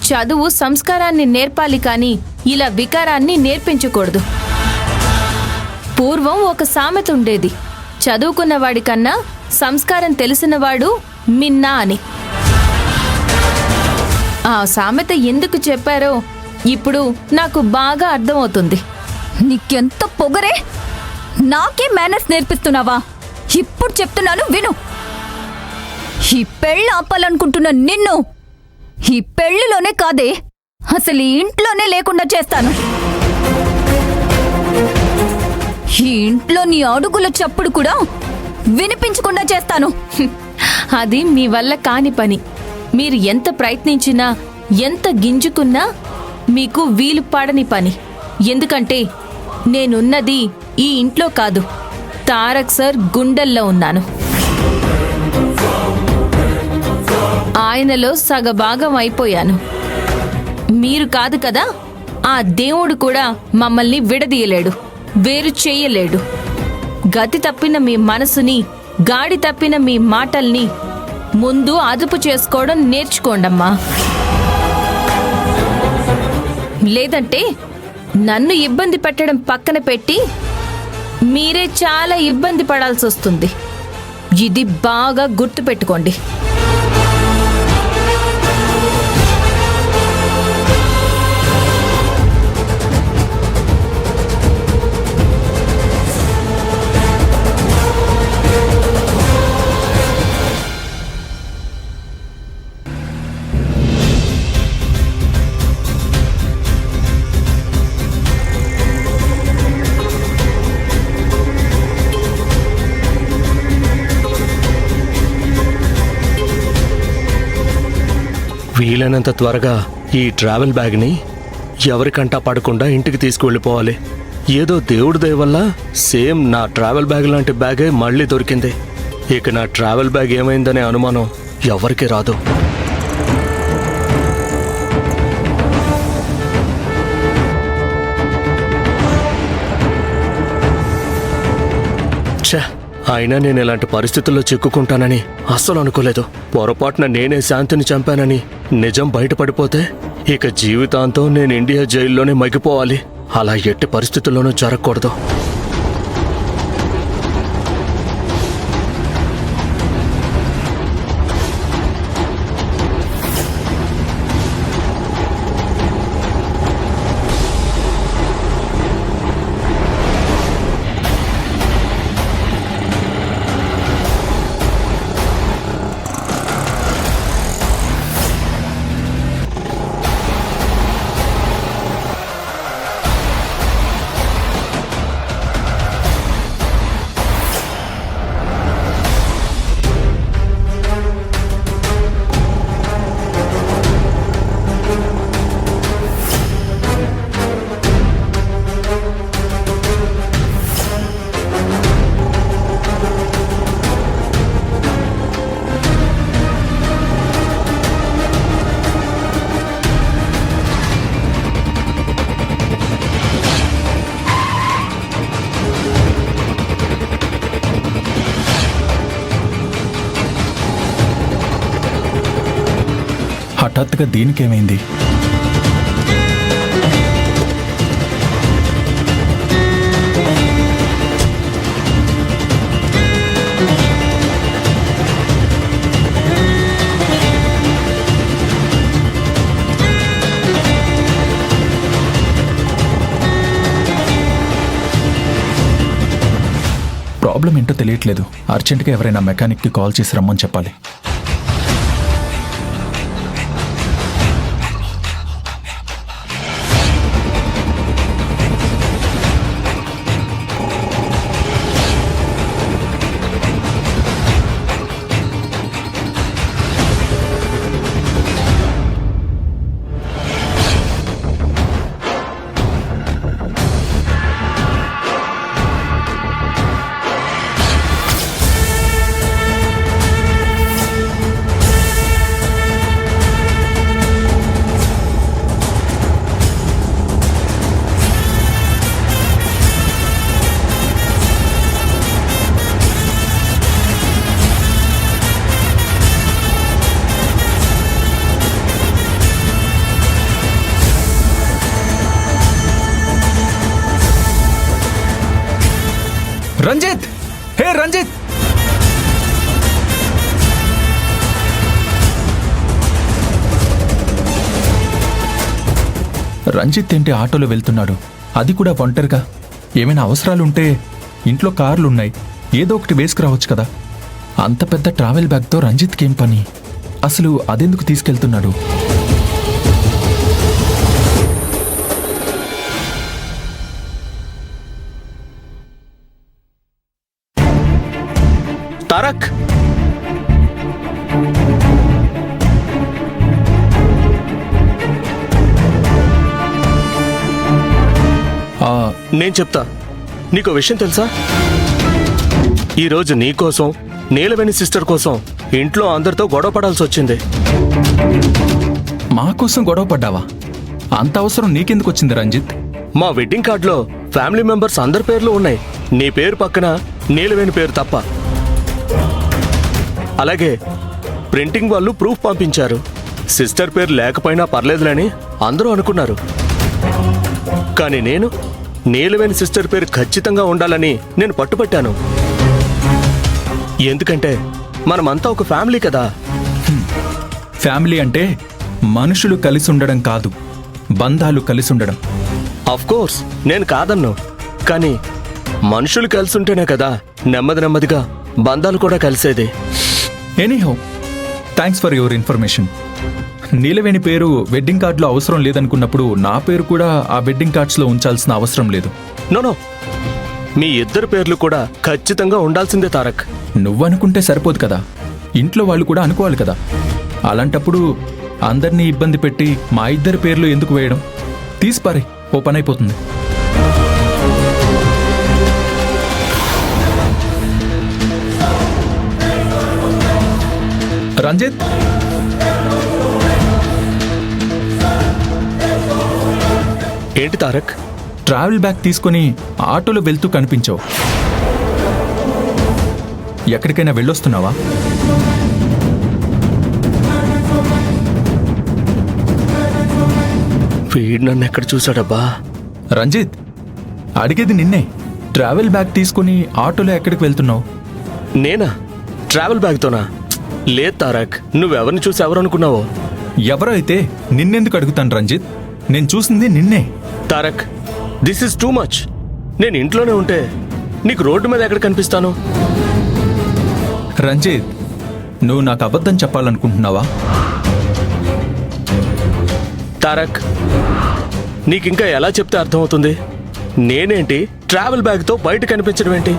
చదువు సంస్కారాన్ని నేర్పాలి కాని ఇలా వికారాన్ని నేర్పించకూడదు. పూర్వం ఒక సామెత ఉండేది, చదువుకున్నవాడి కన్నా సంస్కారం తెలిసినవాడు మిన్నా అని. ఆ సామెత ఎందుకు చెప్పారో ఇప్పుడు నాకు బాగా అర్థమవుతుంది. నీకెంత పొగరే! నాకే మేనర్స్ నేర్పిస్తున్నావా? ఇప్పుడు చెప్తున్నాను విను. ఈ పెళ్ళి ఆపాలనుకుంటున్న నిన్ను ఈ పెళ్లిలోనే కాదే, అసలు ఈ ఇంట్లోనే లేకుండా చేస్తాను. ఈ ఇంట్లో నీ అడుగుల చప్పుడు కూడా వినిపించకుండా చేస్తాను. అది మీ వల్ల కాని పని. మీరు ఎంత ప్రయత్నించినా, ఎంత గింజుకున్నా మీకు వీలు పడని పని. ఎందుకంటే నేనున్నది ఈ ఇంట్లో కాదు, తారక్ సార్ గుండెల్లో ఉన్నాను. ఆయనలో సగభాగం అయిపోయాను. మీరు కాదు కదా, ఆ దేవుడు కూడా మమ్మల్ని విడదీయలేడు, వేరు చేయలేడు. గతి తప్పిన మీ మనసుని, గాడి తప్పిన మీ మాటల్ని ముందు అదుపు చేసుకోవడం నేర్చుకోండమ్మా. లేదంటే నన్ను ఇబ్బంది పెట్టడం పక్కన పెట్టి మీరే చాలా ఇబ్బంది పడాల్సి వస్తుంది. ఇది బాగా గుర్తుపెట్టుకోండి. వీలైనంత త్వరగా ఈ ట్రావెల్ బ్యాగ్ని ఎవరికంటా పడకుండా ఇంటికి తీసుకువెళ్ళిపోవాలి. ఏదో దేవుడి దయ వల్ల సేమ్ నా ట్రావెల్ బ్యాగ్ లాంటి బ్యాగే మళ్ళీ దొరికింది. ఇక నా ట్రావెల్ బ్యాగ్ ఏమైందనే అనుమానం ఎవరికి రాదు. ఛే, అయినా నేను ఇలాంటి పరిస్థితుల్లో చిక్కుకుంటానని అస్సలు అనుకోలేదు. పొరపాటున నేనే శాంతిని చంపానని నిజం బయటపడిపోతే ఇక జీవితాంతం నేను ఇండియా జైల్లోనే మగ్గిపోవాలి. అలా ఎట్టి పరిస్థితుల్లోనూ జరగకూడదు. హఠాత్తుగా దీనికేమైంది? ప్రాబ్లం ఏంటో తెలియట్లేదు. అర్జెంటుగా ఎవరైనా మెకానిక్కి కాల్ చేసి రమ్మని చెప్పాలి. రంజిత్! హే రంజిత్! రంజిత్ ఏంటి ఆటోలో వెళ్తున్నాడు, అది కూడా ఒంటరిగా? ఏమైనా అవసరాలుంటే ఇంట్లో కార్లున్నాయి, ఏదో ఒకటి వేసుకురావచ్చు కదా. అంత పెద్ద ట్రావెల్ బ్యాగ్తో రంజిత్కి ఏం పని? అసలు అదెందుకు తీసుకెళ్తున్నాడు? తారక్! నేను చెప్తా. నీకో విషయం తెలుసా? ఈరోజు నీకోసం, నీలవేణి సిస్టర్ కోసం ఇంట్లో అందరితో గొడవ పడాల్సి వచ్చింది. మా కోసం గొడవ పడ్డావా? అంత అవసరం నీకెందుకు వచ్చింది రంజిత్? మా వెడ్డింగ్ కార్డులో ఫ్యామిలీ మెంబర్స్ అందరి పేర్లు ఉన్నాయి, నీ పేరు పక్కన నీలవేణి పేరు తప్ప. అలాగే ప్రింటింగ్ వాళ్ళు ప్రూఫ్ పంపించారు. సిస్టర్ పేరు లేకపోయినా పర్లేదులని అందరూ అనుకున్నారు. కానీ నేను నీలవేణి సిస్టర్ పేరు ఖచ్చితంగా ఉండాలని నేను పట్టుపట్టాను. ఎందుకంటే మనమంతా ఒక ఫ్యామిలీ కదా. ఫ్యామిలీ అంటే మనుషులు కలిసి ఉండడం కాదు, బంధాలు కలిసి ఉండడం. అఫ్ కోర్స్ నేను కాదన్ను, కానీ మనుషులు కలిసి ఉంటేనే కదా నెమ్మదిగా బంధాలు కూడా కలిసేది. Anyhow, thanks for your information. Neelaveni పేరు వెడ్డింగ్ కార్డులో అవసరం లేదనుకున్నప్పుడు నా పేరు కూడా ఆ వెడ్డింగ్ కార్డ్స్లో ఉంచాల్సిన అవసరం లేదు. నో, మీ ఇద్దరు పేర్లు కూడా ఖచ్చితంగా ఉండాల్సిందే తారక్. నువ్వనుకుంటే సరిపోదు కదా, ఇంట్లో వాళ్ళు కూడా అనుకోవాలి కదా. అలాంటప్పుడు అందరినీ ఇబ్బంది పెట్టి మా ఇద్దరి పేర్లు ఎందుకు వేయడం? తీసిపారే, ఓ పని అయిపోతుంది. రంజిత్! ఏంటి తారక్? ట్రావెల్ బ్యాగ్ తీసుకొని ఆటోలో వెళ్తూ కనిపించావు. ఎక్కడికైనా వెళ్ళొస్తున్నావా? వీడు నన్ను ఎక్కడ చూశాడబ్బా? రంజిత్, అడిగేది నిన్నే. ట్రావెల్ బ్యాగ్ తీసుకొని ఆటోలో ఎక్కడికి వెళ్తున్నావు? నేనా? ట్రావెల్ బ్యాగ్తోనా? లేదు తారక్, నువ్వెవరిని చూసి ఎవరనుకున్నావో. ఎవరో అయితే నిన్నెందుకు అడుగుతాను రంజిత్? నేను చూసింది నిన్నే. Tarak, this is too much. నేను ఇంట్లోనే ఉంటే నీకు రోడ్డు మీద ఎక్కడ కనిపిస్తాను? రంజిత్, నువ్వు నాకు అబద్ధం చెప్పాలనుకుంటున్నావా? తారక్, నీకింకా ఎలా చెప్తే అర్థమవుతుంది? నేనేంటి ట్రావెల్ బ్యాగ్తో బయట కనిపించడం ఏంటి?